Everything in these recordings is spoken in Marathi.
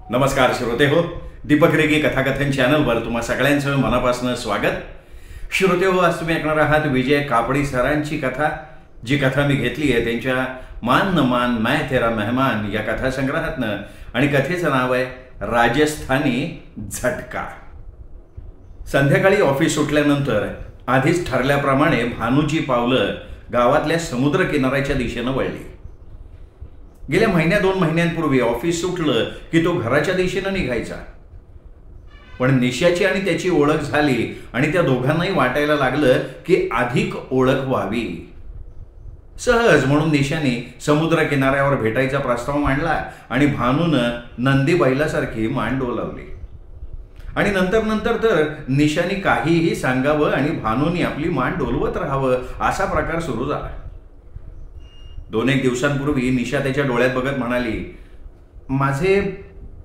नमस्कार श्रोते हो, दीपक रेगी कथाकथन चॅनलवर तुम्हा सगळ्यांचं मनापासून स्वागत. श्रोते हो, आज तुम्ही ऐकणार आहात विजय कापडी सरांची कथा. जी कथा मी घेतली आहे त्यांच्या मान न मान मैं तेरा मेहमान या कथासंग्रहातनं, आणि कथेचं नाव आहे राजस्थानी झटका. संध्याकाळी ऑफिस सुटल्यानंतर आधीच ठरल्याप्रमाणे भानूची पावलं गावातल्या समुद्र किनाऱ्याच्या दिशेनं वळली. गेल्या महिन्या 2 महिन्यांपूर्वी ऑफिस सुटलं की तो घराच्या दिशेनं निघायचा. पण निशाची आणि त्याची ओळख झाली आणि त्या दोघांनाही वाटायला लागलं की अधिक ओळख व्हावी. सहज म्हणून निशाने समुद्र किनाऱ्यावर भेटायचा प्रस्ताव मांडला आणि भानूनं नंदी बैलासारखी मान डोलावली. आणि नंतर तर निशाने काहीही सांगावं आणि भानूनी आपली मान डोलवत राहावं असा प्रकार सुरू झाला. 2-1 दिवसांपूर्वी निशा त्याच्या डोळ्यात बघत म्हणाली, माझे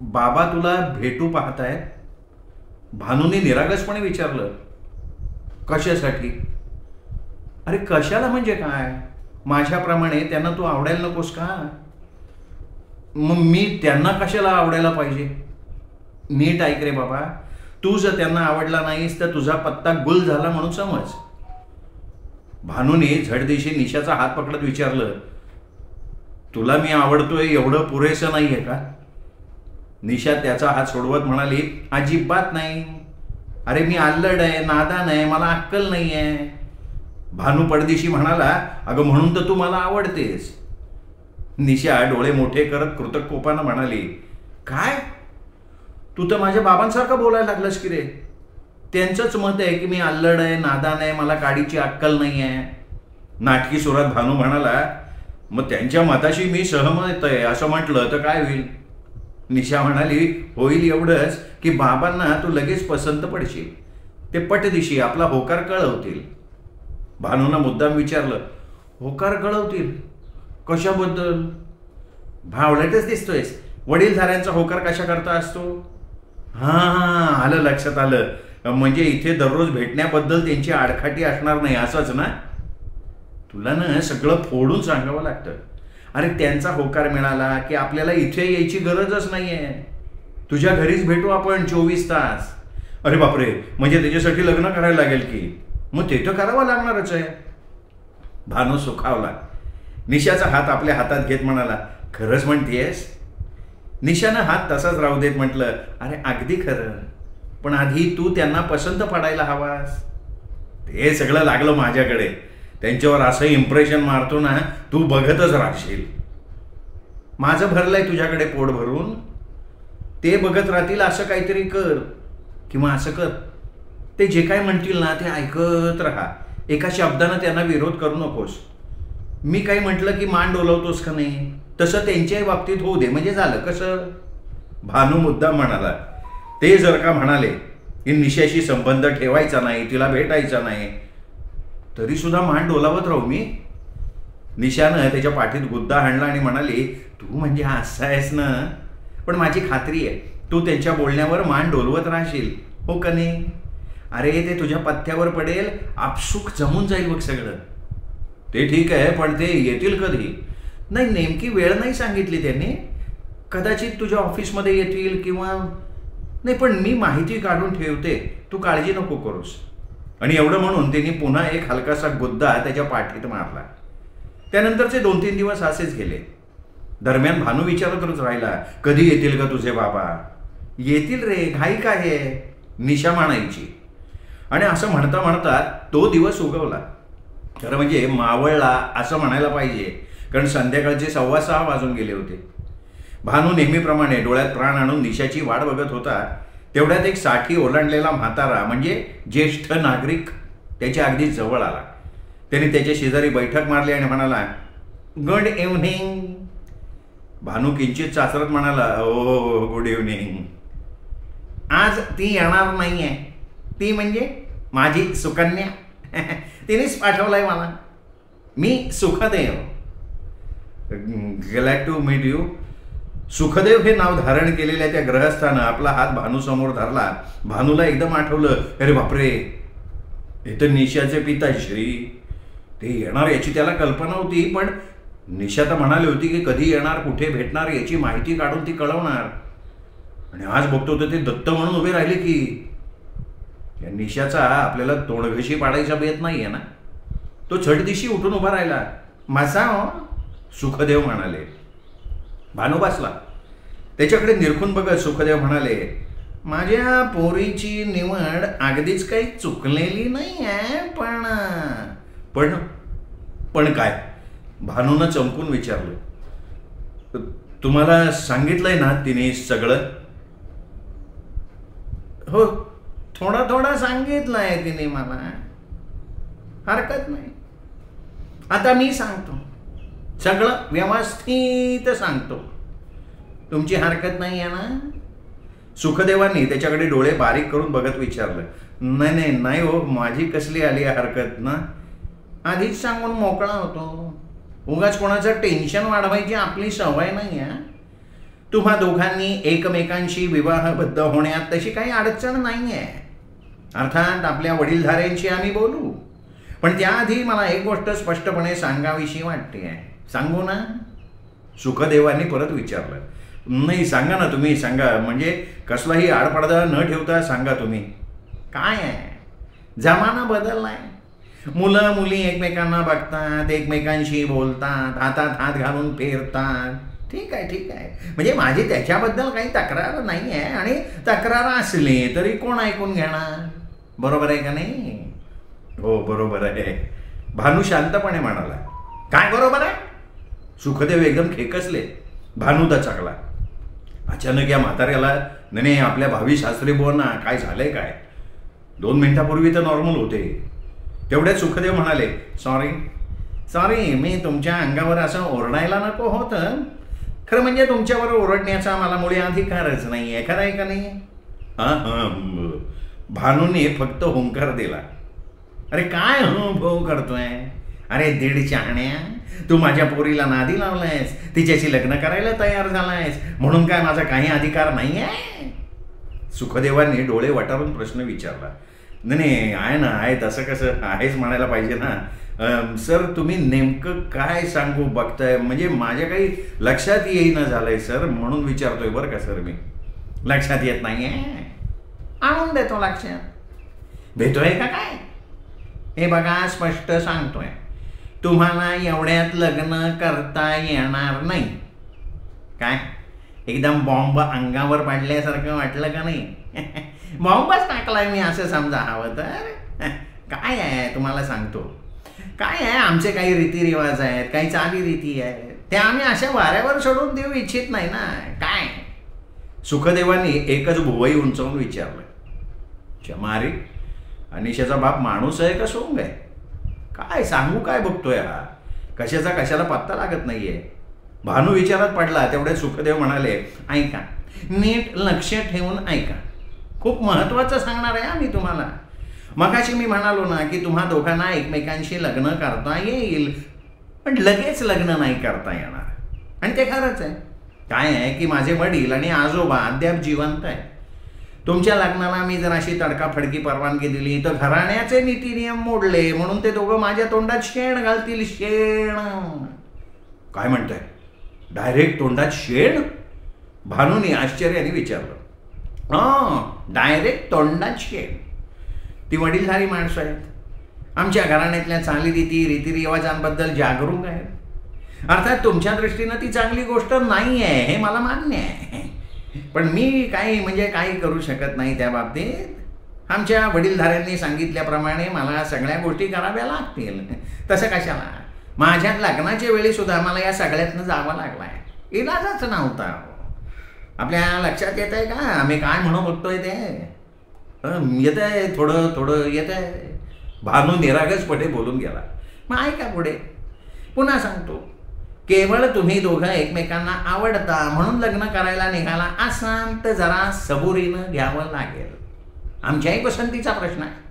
बाबा तुला भेटू पाहतायत. भानूने निरागसपणे विचारलं, कशासाठी? अरे कशाला म्हणजे काय? माझ्याप्रमाणे त्यांना तू आवडायला नकोस का? मग मी त्यांना कशाला आवडायला पाहिजे? नीट ऐक रे बाबा, तू जर त्यांना आवडला नाहीस तर तुझा पत्ता गुल झाला म्हणून समज. भानूने झटदिशी निशाचा हात पकडत विचारलं, तुला मी आवडतोय एवढं पुरेसं नाहीये का? निशा त्याचा हात सोडवत म्हणाली, अजिबात नाही. अरे मी अल्लड आहे, नादान आहे, मला अक्कल नाही आहे. भानू पडदिशी म्हणाला, अगं म्हणून तर तू मला आवडतेस. निशा डोळे मोठे करत कृतज्ञतेनं म्हणाली, काय? तू तर माझ्या बाबांसारखं बोलायला लागलास की रे. त्यांचंच मत आहे की मी अल्लड आहे, नादान आहे, मला काडीची अक्कल नाही आहे. नाटकी सुरात भानू म्हणाला, मग त्यांच्या मताशी मी सहमत आहे असं म्हटलं तर काय होईल? निशा म्हणाली, होईल एवढंच की बाबांना तू लगेच पसंत पडशील. ते पटदिशी आपला होकार कळवतील. भानूनं मुद्दाम विचारलं, होकार कळवतील? कशाबद्दल? भावळटच दिसतोयस. वडीलधाऱ्यांचा होकार कशा करता असतो? हां, आलं लक्षात आलं. म्हणजे इथे दररोज भेटण्याबद्दल त्यांची आडखाटी असणार नाही असंच ना? तुला ना सगळं फोडून सांगावं लागतं. अरे त्यांचा होकार मिळाला की आपल्याला इथे यायची गरजच नाहीये. तुझ्या घरीच भेटू आपण 24 तास. अरे बापरे, म्हणजे त्याच्यासाठी लग्न करायला लागेल की? मग ते तर करावं लागणारच आहे. भानू सुखावला. निशाचा हात आपल्या हातात घेत म्हणाला, खरंच म्हणतेस? निशानं हात तसाच राहू देत म्हटलं, अरे अगदी खरं, पण आधी तू त्यांना पसंत पडायला हवास. ते सगळं लागलं माझ्याकडे. त्यांच्यावर असं इम्प्रेशन मारतो ना, तू बघतच राहशील. माझं भरलंय तुझ्याकडे पोट भरून. ते बघत राहतील असं काहीतरी कर, किंवा असं कर, ते जे काय म्हणतील ना ते ऐकत राहा. एका शब्दानं त्यांना विरोध करू नकोस. मी काही म्हटलं की मान डोलवतोस का नाही, तसं त्यांच्याही बाबतीत होऊ दे, म्हणजे झालं. कसं? भानू मुद्दाम म्हणाला, ते जर का म्हणाले की निशाशी संबंध ठेवायचा नाही, तिला भेटायचा नाही, तरी सुद्धा मान डोलावत राहू मी? निशानं त्याच्या पाठीत गुद्दा हाणला आणि म्हणाली, तू म्हणजे असं आहेस ना, पण माझी खात्री आहे तू त्यांच्या बोलण्यावर मान डोलवत राहशील, हो का नाही? अरे ते तुझ्या पथ्यावर पडेल, आपसूक जमून जाईल बघ सगळं. ते ठीक आहे, पण ते येतील कधी? नाही, नेमकी वेळ नाही सांगितली त्यांनी. कदाचित तुझ्या ऑफिसमध्ये येतील किंवा नाही, पण मी माहिती काढून ठेवते, तू काळजी नको करूस. आणि एवढं म्हणून त्यांनी पुन्हा एक हलकासा गुद्दा त्याच्या पाठीत मारला. त्यानंतरचे 2-3 दिवस असेच गेले. दरम्यान भानू विचारतच राहिला, कधी येतील का तुझे बाबा? येतील रे, घाई काय आहे? निशा म्हणायची. आणि असं म्हणता म्हणता तो दिवस उगवला. खरं म्हणजे मावळला असं म्हणायला पाहिजे, कारण संध्याकाळचे 6:15 वाजून गेले होते. भानू नेहमीप्रमाणे डोळ्यात प्राण आणून निशाची वाट बघत होता. तेवढ्यात एक 60 ओलांडलेला म्हातारा, म्हणजे ज्येष्ठ नागरिक, त्याच्या अगदी जवळ आला. त्याने त्याच्या शेजारी बैठक मारली आणि म्हणाला, गुड इव्हनिंग. भानू किंचित चाचरत म्हणाला, ओ गुड इव्हनिंग. आज ती येणार नाहीये. ती म्हणजे माझी सुकन्या. तिनेच पाठवलाय मला. मी Sukhdev. Glad to meet you. Sukhdev हे नाव धारण केलेल्या त्या ग्रहस्थानं आपला हात भानूसमोर धरला. भानूला एकदम आठवलं, अरे बापरे, हे तर निशाचे पिताश्री. ते येणार याची त्याला कल्पना होती, पण निशा तर म्हणाली होती की कधी येणार, कुठे भेटणार याची माहिती काढून ती कळवणार. आणि आज बघतो तर ते दत्त म्हणून उभे राहिले की. या निशाचा आपल्याला तोंडघशी पाडायचा बेत नाहीये ना. तो छटदिशी उठून उभा राहिला. माझा हो, सुखदेव म्हणाले. भानू बसला. त्याच्याकडे निरखून बघत सुखदेव म्हणाले, माझ्या पोरीची निवड अगदीच काही चुकलेली नाही आहे. पण पण पण काय? भानूनं चमकून विचारलं. तुम्हाला सांगितलंय ना तिने सगळं? हो, थोडा थोडा सांगितलंय तिने मला. हरकत नाही. आता मी सांगतो, सगळं व्यवस्थित सांगतो. तुमची हरकत नाही आहे ना? सुखदेवांनी त्याच्याकडे डोळे बारीक करून बघत विचारलं. नाही नाही नाही हो, माझी कसली आली हरकत ना. आधीच सांगून मोकळा होतो. उगाच कोणाचं टेन्शन वाढवायची आपली सवय नाही आहे. तुम्हा दोघांनी एकमेकांशी विवाहबद्ध होण्यात तशी काही अडचण नाही आहे. अर्थात आपल्या वडीलधाऱ्यांशी आम्ही बोलू, पण त्याआधी मला एक गोष्ट स्पष्टपणे सांगावीशी वाटते. सांगू ना? सुखदेवांनी परत विचारलं. नाही, सांगा ना तुम्ही, सांगा. म्हणजे कसलाही आडपडदा न ठेवता सांगा तुम्ही. काय आहे, जमाना बदललाय. मुलं मुली एकमेकांना बघतात, एकमेकांशी बोलतात, हातात हात घालून फिरतात. ठीक आहे ठीक आहे, म्हणजे माझी त्याच्याबद्दल काही तक्रार नाही आहे. आणि तक्रार असली तरी कोण ऐकून घेणार? बरोबर आहे का नाही? हो बरोबर आहे, भानू शांतपणे म्हणाला. काय बरोबर आहे? सुखदेव एकदम खेकसले. भानू दचकला. अचानक या म्हाताऱ्याला, नाही आपल्या भावी सासरे बुवांना काय झालंय काय? 2 मिनिटापूर्वी तर नॉर्मल होते. तेवढ्यात सुखदेव म्हणाले, सॉरी सॉरी, मी तुमच्या अंगावर असं ओरडायला नको होतं. खरं म्हणजे तुमच्यावर ओरडण्याचा मला मुळे अधिकारच नाही आहे. खरं आहे का नाही? हां हां, भानूने फक्त हुंकार दिला. अरे काय भाऊ करतोय? अरे दीड चाहण्या, तू माझ्या पोरीला नादी लावलायस, तिच्याशी लग्न करायला तयार झालायस, म्हणून काय माझा काही अधिकार नाही आहे? सुखदेवांनी डोळे वटारून प्रश्न विचारला. नाही आहे ना, आहे. तसं कसं आहेच म्हणायला पाहिजे ना. सर तुम्ही नेमकं काय सांगू बघताय? म्हणजे माझ्या काही लक्षात येईना झालंय सर, म्हणून विचारतोय बरं का सर. मी लक्षात येत नाहीये? आणून देतो लक्षात. भेटोय का काय? हे बघा, स्पष्ट सांगतोय, तुम्हाला एवढ्यात लग्न करता येणार नाही. काय एकदम बॉम्ब अंगावर पडल्यासारखं वाटलं का नाही? बॉम्बच टाकलाय मी असं समजा हवं तर. काय आहे तुम्हाला सांगतो, काय आहे, आमचे काही रीतिरिवाज आहेत, काही चालीरीती आहेत, त्या आम्ही अशा वाऱ्यावर सोडून देऊ इच्छित नाही ना. काय? सुखदेवांनी एकच भुवई उंचावून विचारलं. चमारी, अनिशाचा बाप माणूस आहे का सोंग आहे? काय सांगू काय बघतोय हा? कशाचा कशाला पत्ता लागत नाहीये. भानू विचारात पडला. तेवढे सुखदेव म्हणाले, ऐका, नीट लक्ष ठेवून ऐका. खूप महत्त्वाचं सांगणार आहे मी तुम्हाला. मगाशी मी म्हणालो ना की तुम्हा दोघांना एकमेकांशी लग्न करता येईल, पण लगेच लग्न नाही करता येणार. आणि ते खरंच आहे. काय आहे की माझे वडील आणि आजोबा अद्याप जिवंत आहे. तुमच्या लग्नाला मी जर अशी तडकाफडकी परवानगी दिली तर घराण्याचे नीतिनियम मोडले म्हणून ते दोघं माझ्या तोंडात शेण घालतील. शेण? काय म्हणताय? डायरेक्ट तोंडात शेण? भानूने आश्चर्याने विचारलं. डायरेक्ट तोंडात शेण. ती वडीलधारी माणसं आहेत, आमच्या घराण्यातल्या चालीरीती रीतिरिवाजांबद्दल जागरूक आहेत. अर्थात तुमच्या दृष्टीनं ती चांगली गोष्ट नाही आहे हे मला मान्य आहे, पण मी काही करू शकत नाही त्या बाबतीत. आमच्या वडीलधाऱ्यांनी सांगितल्याप्रमाणे मला सगळ्या गोष्टी कराव्या लागतील. तसं कशाला, माझ्या लग्नाच्या वेळी सुद्धा मला या सगळ्यातनं जावं लागलाय. इलाजच नव्हता. आपल्या लक्षात येत आहे का आम्ही काय म्हणून बघतोय ते? येत आहे, थोडं थोडं येत आहे. भानू निरागसपणे बोलून गेला. मग ऐका पुढे, पुन्हा सांगतो. केवळ तुम्ही दोघं एकमेकांना आवडता म्हणून लग्न करायला निघाला असाल तर जरा सबुरीनं घ्यावं लागेल. आमच्याही पसंतीचा प्रश्न आहे.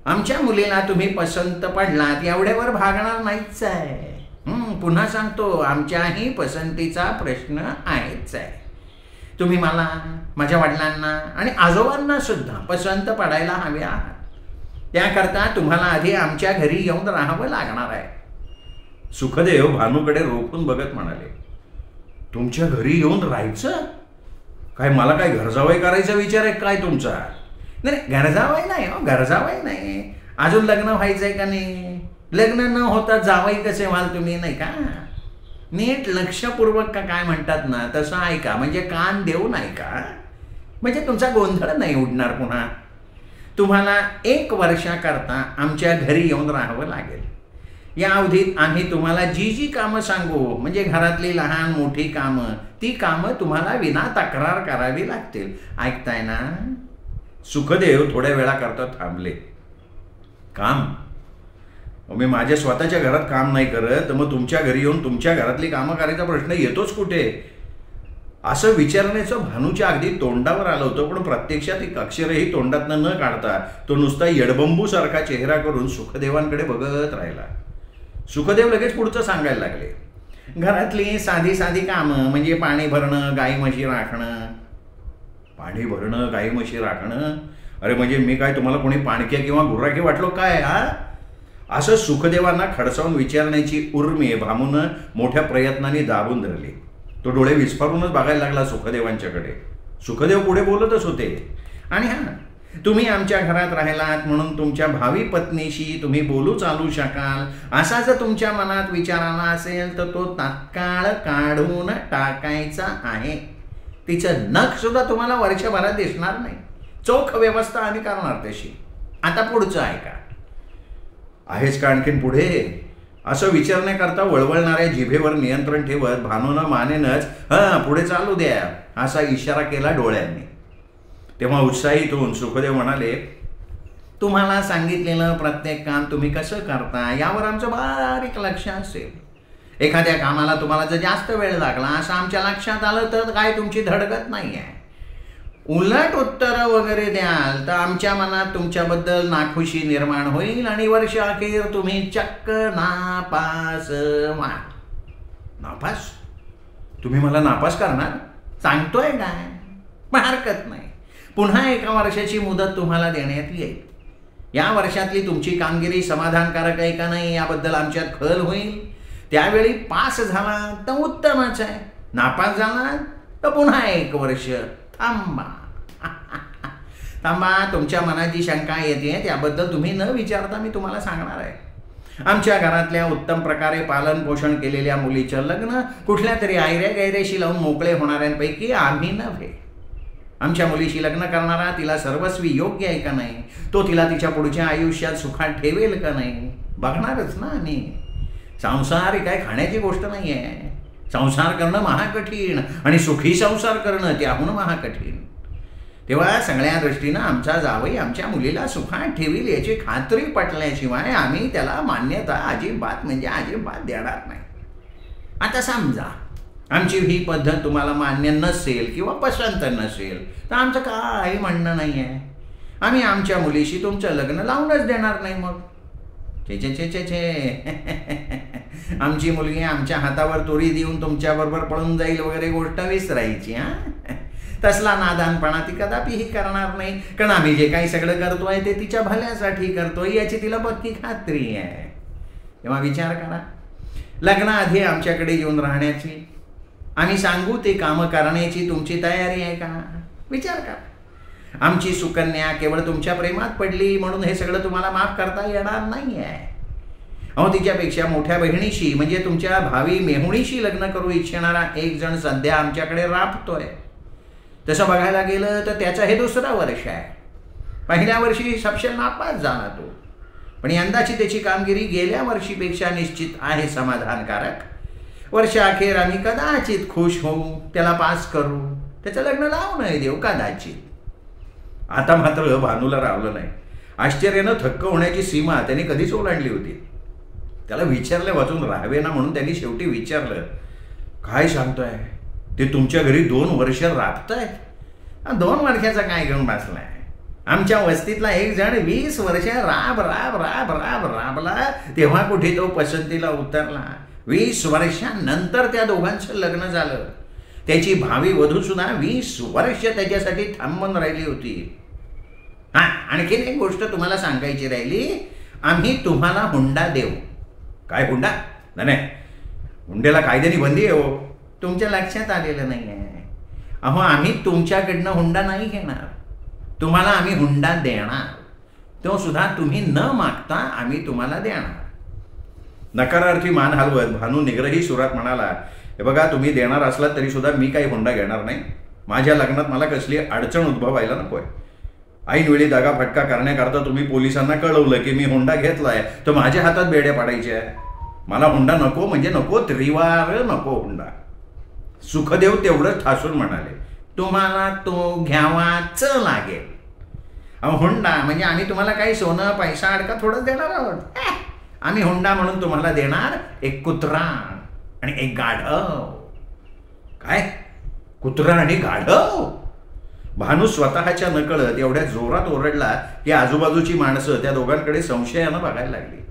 आमच्या मुलीला तुम्ही पसंत पडलात एवढ्यावर भागणार नाहीच आहे. पुन्हा सांगतो, आमच्याही पसंतीचा प्रश्न आहेच आहे. तुम्ही मला, माझ्या वडिलांना आणि आजोबांना सुद्धा पसंत पडायला हवे आहात. त्याकरता तुम्हाला आधी आमच्या घरी येऊन राहावं लागणार आहे. सुखदेव भानूकडे रोखून बघत म्हणाले, तुमच्या घरी येऊन राहायचं? काय मला काय घरजावई करायचा विचार आहे काय तुमचा? नाही घरजावई नाही हो, घरजावई नाही. अजून लग्न व्हायचंय का नाही? लग्न न होता जावई कसे व्हाल तुम्ही, नाही का? नीट लक्षपूर्वक का काय म्हणतात ना तसं ऐका, म्हणजे कान देऊन ऐका, म्हणजे तुमचा गोंधळ नाही उडणार पुन्हा. तुम्हाला 1 वर्षाकरता आमच्या घरी येऊन राहावं लागेल. या अवधीत आम्ही तुम्हाला जी जी कामं सांगू, म्हणजे घरातली लहान मोठी कामं, ती कामं तुम्हाला विना तक्रार करावी लागतील. ऐकताय ना? सुखदेव थोड्या वेळाकरता थांबले. काम? मी माझ्या स्वतःच्या घरात काम नाही करत, मग तुमच्या घरी येऊन तुमच्या घरातली कामं करायचा प्रश्न येतोच कुठे? असं विचारण्याचं भानूच्या अगदी तोंडावर आलं होतं, पण प्रत्यक्षात एक अक्षरही तोंडातनं न काढता तो नुसता येडबंबू सारखा चेहरा करून सुखदेवांकडे बघत राहिला. सुखदेव लगेच पुढचं सांगायला लागले. घरातली साधी साधी कामं म्हणजे पाणी भरणं, गाई म्हशी राखणं. पाणी भरणं, गाई म्हशी राखणं? अरे म्हणजे मी काय तुम्हाला कोणी पाणक्या किंवा गुर्राकी वाटलो काय? असं सुखदेवांना खडसावून विचारण्याची उर्मी भामूनं मोठ्या प्रयत्नाने दाबून धरली. तो डोळे विस्फारूनच बघायला लागला सुखदेवांच्याकडे. सुखदेव पुढे बोलतच होते. आणि तुम्ही आमच्या घरात राहिलात म्हणून तुमच्या भावी पत्नीशी तुम्ही बोलू चालू शकाल असा जर तुमच्या मनात विचार आला असेल तर तो तात्काळ काढून टाकायचा आहे. तिचं नख सुद्धा तुम्हाला वर्षभरात दिसणार नाही. चोख व्यवस्था आम्ही करणार तशी. आता पुढचं ऐका. आहेच का आणखीन पुढे? असं विचारण्याकरता वळवळणाऱ्या जिभेवर नियंत्रण ठेवत भानूनं मानेनच पुढे चालू द्या असा इशारा केला डोळ्यांनी. तेव्हा उत्साहित होऊन सुखदेव म्हणाले, तुम्हाला सांगितलेलं प्रत्येक काम तुम्ही कसं करता यावर आमचं बारीक लक्ष असेल. एखाद्या कामाला तुम्हाला जर जास्त वेळ लागला असं आमच्या लक्षात आलं तर काय तुमची धडगत नाही आहे. उलट उत्तरं वगैरे द्याल तर आमच्या मनात तुमच्याबद्दल नाखुशी निर्माण होईल आणि वर्ष अखेर तुम्ही चक्क नापास व्हाल. नापास? तुम्ही मला नापास करणार? सांगतोय काय? पण हरकत नाही. पुन्हा 1 वर्षाची मुदत तुम्हाला देण्यात येईल. या वर्षातली तुमची कामगिरी समाधानकारक आहे का नाही याबद्दल आमच्यात खल होईल. त्यावेळी पास झाला तर उत्तमच आहे, नापास झाला तर पुन्हा 1 वर्ष थांबा. थांबा. तुमच्या मनात जी शंका येते त्याबद्दल तुम्ही न विचारता मी तुम्हाला सांगणार आहे. आमच्या घरातल्या उत्तम प्रकारे पालन पोषण केलेल्या मुलीचं लग्न कुठल्या तरी आयऱ्या गैऱ्याशी लावून मोकळे होणाऱ्यांपैकी आम्ही नव्हे. आमच्या मुलीशी लग्न करणारा तिला सर्वस्वी योग्य आहे का नाही, तो तिला तिच्या पुढच्या आयुष्यात सुखात ठेवेल का नाही बघणारच ना आम्ही. संसार ही काय खाण्याची गोष्ट नाही आहे. संसार करणं महाकठीण आणि सुखी संसार करणं त्याहून महाकठीण. तेव्हा सगळ्या दृष्टीनं आमचा जावई आमच्या मुलीला सुखात ठेवील याची खात्री पटल्याशिवाय आम्ही त्याला मान्यता अजिबात म्हणजे अजिबात देणार नाही. आता समजा आमची ही पद्धत तुम्हाला मान्य नसेल किंवा पसंत नसेल तर आमचं काही म्हणणं नाही आहे. आम्ही आमच्या मुलीशी तुमचं लग्न लावूनच देणार नाही. मग चे चे चे चे चे आमची मुलगी आमच्या हातावर तुरी देऊन तुमच्याबरोबर पळून जाईल वगैरे गोष्ट विसरायची. तसला नादानपणा ती कदापिही करणार नाही. कारण आम्ही जे काही सगळं करतोय ते तिच्या भल्यासाठी करतोय याची तिला पक्की खात्री आहे. तेव्हा विचार करा. लग्नाआधी आमच्याकडे येऊन राहण्याची, आम्ही सांगू ते कामं करण्याची तुमची तयारी आहे का? विचार करा. आमची सुकन्या केवळ तुमच्या प्रेमात पडली म्हणून हे सगळं तुम्हाला माफ करता येणार नाही आहे. तिच्यापेक्षा मोठ्या बहिणीशी म्हणजे तुमच्या भावी मेहुणीशी लग्न करू इच्छिणारा एक जण सध्या आमच्याकडे राबतोय. तसं बघायला गेलं तर त्याचं हे 2रं वर्ष आहे. पहिल्या वर्षी सपशेल नापास झाला तो, पण यंदाची त्याची कामगिरी गेल्या वर्षीपेक्षा निश्चित आहे समाधानकारक. वर्ष अखेर आम्ही कदाचित खुश होऊ, त्याला पास करू, त्याचं लग्न लावूनही देऊ कदाचित. आता मात्र भानूला रावलं नाही. आश्चर्यानं थक्क होण्याची सीमा त्याने कधीच ओलांडली होती. त्याला विचारल्या वाचून राहावे ना म्हणून त्यांनी शेवटी विचारलं, काय सांगतोय? ते तुमच्या घरी 2 वर्ष राबतायत? 2 वर्षाचा काय घेऊन बसलाय? आमच्या वस्तीतला एक जण 20 वर्ष राब राब राब राब राबला तेव्हा कुठे तो पसंतीला उतरला. 20 वर्षांनंतर त्या दोघांचं लग्न झालं. त्याची भावी वधू सुद्धा 20 वर्ष त्याच्यासाठी थांबून राहिली होती. आणखीन एक गोष्ट तुम्हाला सांगायची राहिली. आम्ही तुम्हाला हुंडा देऊ. काय हुंडा? नाही, हुंड्याला कायद्याने बंदी आहे हो. तुमच्या लक्षात आलेलं नाही आहे. अहो आम्ही तुमच्याकडनं हुंडा नाही घेणार, तुम्हाला आम्ही हुंडा देणार, तो सुद्धा तुम्ही न मागता आम्ही तुम्हाला देणार. नकारार्थी मान हलवत भानू निग्रही सुरात म्हणाला, हे बघा तुम्ही देणार असलात तरी सुद्धा मी काही हुंडा घेणार नाही. माझ्या लग्नात मला कसली अडचण उद्भवायला नकोय. ऐनवेळी दगाफटका करण्याकरता तुम्ही पोलिसांना कळवलं की मी हुंडा घेतलाय तर माझ्या हातात बेड्या पाडायच्या. मला हुंडा नको म्हणजे नको, त्रिवार नको हुंडा. सुखदेव तेवढं ठासून म्हणाले, तुम्हाला तो घ्यावाच लागेल. अहो हुंडा म्हणजे आम्ही तुम्हाला काही सोनं पैसा अडका थोडं देणार आहोत. आम्ही हुंडा म्हणून तुम्हाला देणार एक कुत्रा आणि एक गाढव. काय कुत्रा आणि गाढव? भानू स्वतःच्या नकळत एवढ्या जोरात ओरडला की आजूबाजूची माणसं त्या दोघांकडे संशयानं बघायला लागली.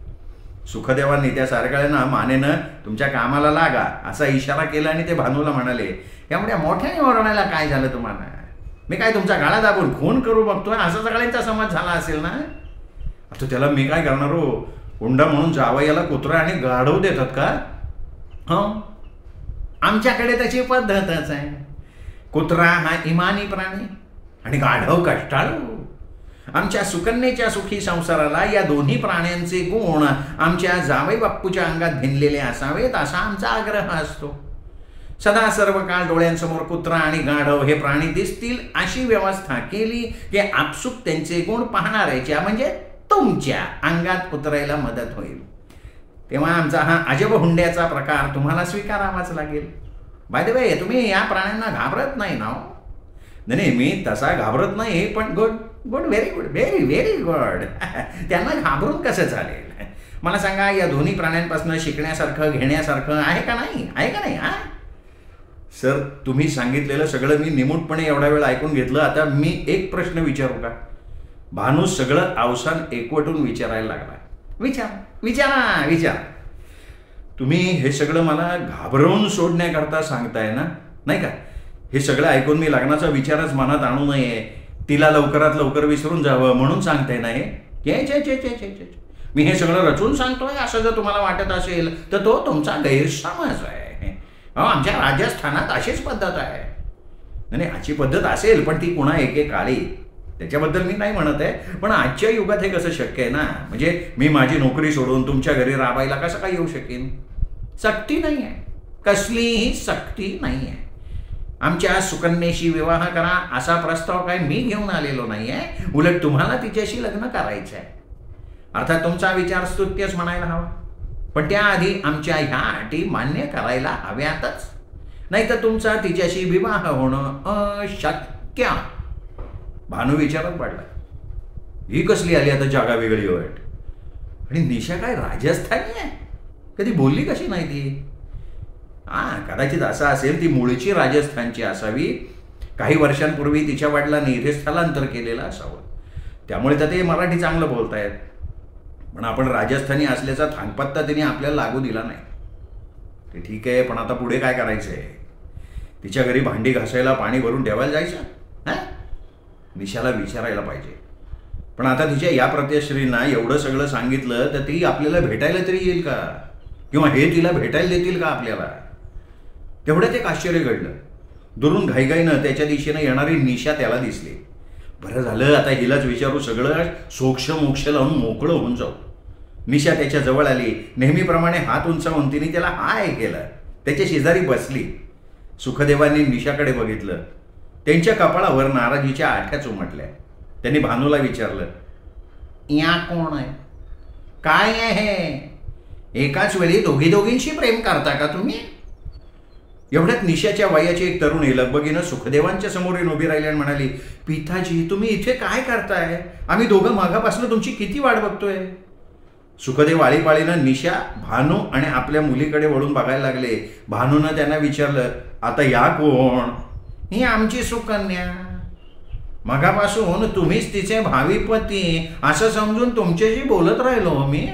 सुखदेवांनी त्या सारगळ्यांना मानेनं तुमच्या कामाला लागा असा इशारा केला आणि ते भानूला म्हणाले, एवढ्या मोठ्याने ओरडायला काय झालं तुम्हाला? मी काय तुमचा गाळा दाबून खून करू बघतोय असा सगळ्यांचा समज झाला असेल ना? आता त्याला मी काय करणार हो? हुंडा म्हणून जावयाला कुत्रा आणि गाढव देतात का? हो, आमच्याकडे त्याची पद्धतच आहे. कुत्रा हा इमानी प्राणी आणि गाढव कष्टाळू. आमच्या सुकन्येच्या सुखी संसाराला या दोन्ही प्राण्यांचे गुण आमच्या जावई बाप्पूच्या अंगात भिनलेले असावेत असा आमचा आग्रह असतो. सदा सर्व काळ डोळ्यांसमोर कुत्रा आणि गाढव हे प्राणी दिसतील अशी व्यवस्था केली की आपसूक त्यांचे गुण पाहणाऱ्याच्या म्हणजे तुमच्या अंगात उतरायला मदत होईल. तेव्हा आमचा हा अजब हुंड्याचा प्रकार तुम्हाला स्वीकारावाच लागेल. बाय द वे, तुम्ही या प्राण्यांना घाबरत नाही ना? नाही, मी तसा घाबरत नाही, पण good good, very good, very very good. त्यांना घाबरून कसं चालेल? मला सांगा, या दोन्ही प्राण्यांपासून शिकण्यासारखं घेण्यासारखं आहे का नाही? आहे का नाही? सर, तुम्ही सांगितलेलं सगळं मी निमूटपणे एवढा वेळ ऐकून घेतलं. आता मी एक प्रश्न विचारू का? भानू सगळं अवसान एकवटून विचारायला लागला. विचारा विचारा. तुम्ही हे सगळं मला घाबरवून सोडण्याकरता सांगताय ना, नाही का? हे सगळं ऐकून मी लग्नाचा विचारच मनात आणू नये, तिला लवकरात लवकर विसरून जावं म्हणून सांगताय ना हे? मी हे सगळं रचून सांगतोय असं जर तुम्हाला वाटत असेल तर तो तुमचा गैरसमज आहे. आमच्या राजस्थानात अशीच पद्धत आहे. नाही, अशी पद्धत असेल पण ती पुन्हा एके काळी, त्याच्याबद्दल मी नाही म्हणत आहे. पण आजच्या युगात हे कसं शक्य आहे ना? म्हणजे मी माझी नोकरी सोडून तुमच्या घरी राबायला कसं काय येऊ शकेन? सक्ती नाही आहे, कसलीही सक्ती नाही आहे. आमच्या सुकन्येशी विवाह करा असा प्रस्ताव काय मी घेऊन आलेलो नाही आहे. उलट तुम्हाला तिच्याशी लग्न करायचं आहे. अर्थात तुमचा विचार स्तुत्यच म्हणायला हवा, पण त्याआधी आमच्या ह्या अटी मान्य करायला हव्यातच, नाही तर तुमचा तिच्याशी विवाह होणं अशक्य. भानू विचारात पडला, ही कसली आली आता जागा वेगळी वाट? आणि निशा काय राजस्थानी आहे? कधी बोलली कशी नाही ती? कदाचित असं असेल, ती मूळची राजस्थानची असावी. काही वर्षांपूर्वी तिच्या वडिलांनी इथे स्थलांतर केलेलं असावं, त्यामुळे तर ते मराठी चांगलं बोलतायत. पण आपण राजस्थानी असल्याचा थांगपत्ता तिने आपल्याला लागू दिला नाही. ते ठीक आहे, पण आता पुढे काय करायचंय? तिच्या घरी भांडी घासायला पाणी भरून ठेवायला जायचं? निशाला विचारायला पाहिजे. पण आता तिच्या या प्रत्यश्रींना एवढं सगळं सांगितलं तर ती आपल्याला भेटायला तरी येईल का? किंवा हे तिला भेटायला देतील का आपल्याला? तेवढ्यात एक आश्चर्य घडलं. दुरून घाईघाईनं त्याच्या दिशेनं येणारी निशा त्याला दिसली. बरं झालं, आता हिलाच विचारू, सगळं सोक्ष मोक्ष लावून मोकळं होऊन जाऊ. निशा त्याच्या जवळ आली. नेहमीप्रमाणे हात उंचावून तिने त्याला हाय केलं. त्याच्या शेजारी बसली. सुखदेवांनी निशाकडे बघितलं. त्यांच्या कपाळावर नाराजीच्या आठ्याच उमटल्या. त्यांनी भानूला विचारलं, या कोण आहे? काय आहे हे? एकाच वेळी दोघींशी प्रेम करता का तुम्ही? एवढ्यात निशाच्या वयाची एक तरुणी लगबगीनं सुखदेवांच्या समोर येऊन उभी राहिली आणि म्हणाली, पिताजी तुम्ही इथे काय करताय? आम्ही दोघं मागापासून तुमची किती वाट बघतोय. सुखदेव आळीपाळीनं निशा, भानू आणि आपल्या मुलीकडे वळून बघायला लागले. भानूनं त्यांना विचारलं, आता या कोण? ही आमची सुकन्या. मगापासून तुम्हीच तिचे भावी पती असं समजून तुमच्याशी बोलत राहिलो मी.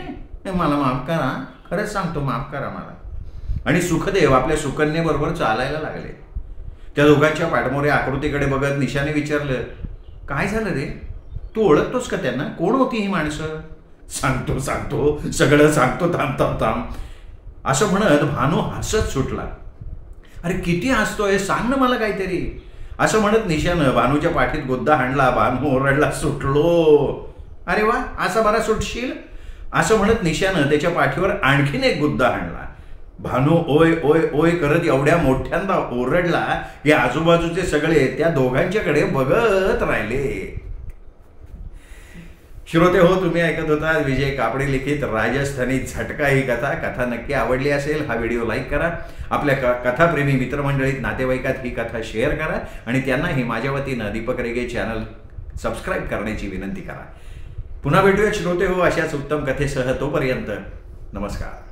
मला माफ करा, खरंच सांगतो, माफ करा मला. आणि सुखदेव आपल्या सुकन्येबरोबर चालायला लागले. त्या दोघांच्या पाठमोऱ्या आकृतीकडे बघत निशाने विचारलं, काय झालं रे? तू ओळखतोस का त्यांना? कोण होती ही माणसं? सांगतो सगळं सांगतो, थांब असं म्हणत भानू हसत सुटला. अरे किती हसतोय, सांग ना मला काहीतरी. असं म्हणत निशानं भानूच्या पाठीत गुद्दा हाणला. भानू ओरडला, सुटलो. अरे वा, असा बरा सुटशील. असं म्हणत निशानं त्याच्या पाठीवर आणखीन एक गुद्दा हाणला. भानू ओय ओय ओय करत एवढ्या मोठ्यांदा ओरडला की आजूबाजूचे सगळे त्या दोघांच्याकडे बघत राहिले. श्रोते हो, तुम्ही ऐकत होता विजय कापडे लिखित राजस्थानी झटका ही कथा. कथा नक्की आवडली असेल, हा व्हिडिओ लाईक करा. आपल्या कथाप्रेमी मित्रमंडळीत, नातेवाईकात ही कथा शेअर करा आणि त्यांनाही माझ्या वतीनं दीपक रेगे चॅनल सबस्क्राईब करण्याची विनंती करा. पुन्हा भेटूया श्रोते हो अशाच उत्तम कथेसह. तोपर्यंत नमस्कार.